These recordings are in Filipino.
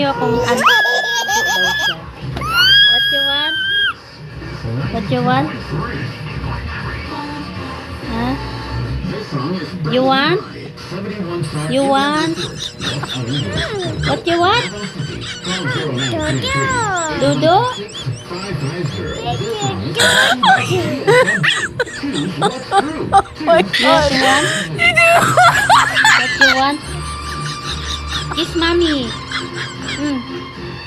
niyo kung ano daw siya. What you want? What you want? Huh? You want? You want? What you want? Dodo? What you want? What you want? Kiss mommy.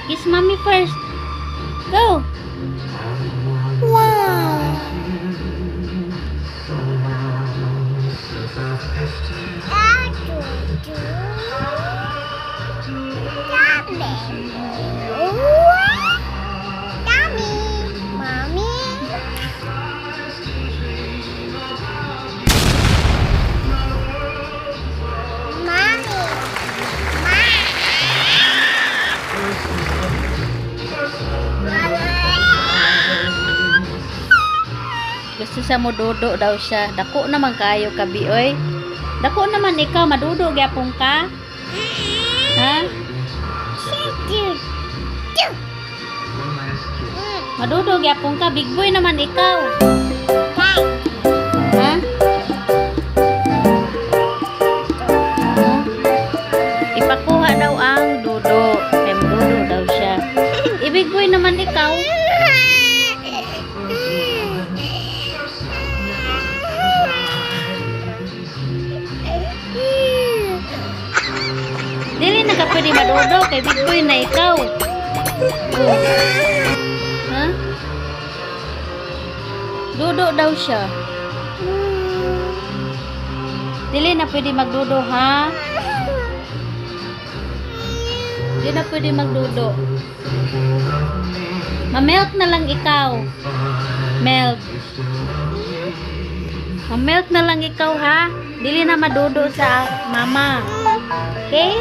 Kiss mommy first. Go. Wow. Gusto sa mo dodo daw siya. Dako naman kayo kabi oy. Dako naman ikaw madudo gyapon ka. Ha? Madudo gyapon ka, big boy naman ikaw. Ha? Ipakuha daw ang dodo. Kay madudo daw siya. Big boy naman ikaw. Dili na ka pwede madudo kay big boy na ikaw. Ha? Dudo daw siya. Dili na pwede magdudo, ha? Dili na pwede magdudo. Ma-melt na lang ikaw. Melt. Ma-melt na lang ikaw, ha? Dili na madudo sa mama. Okay?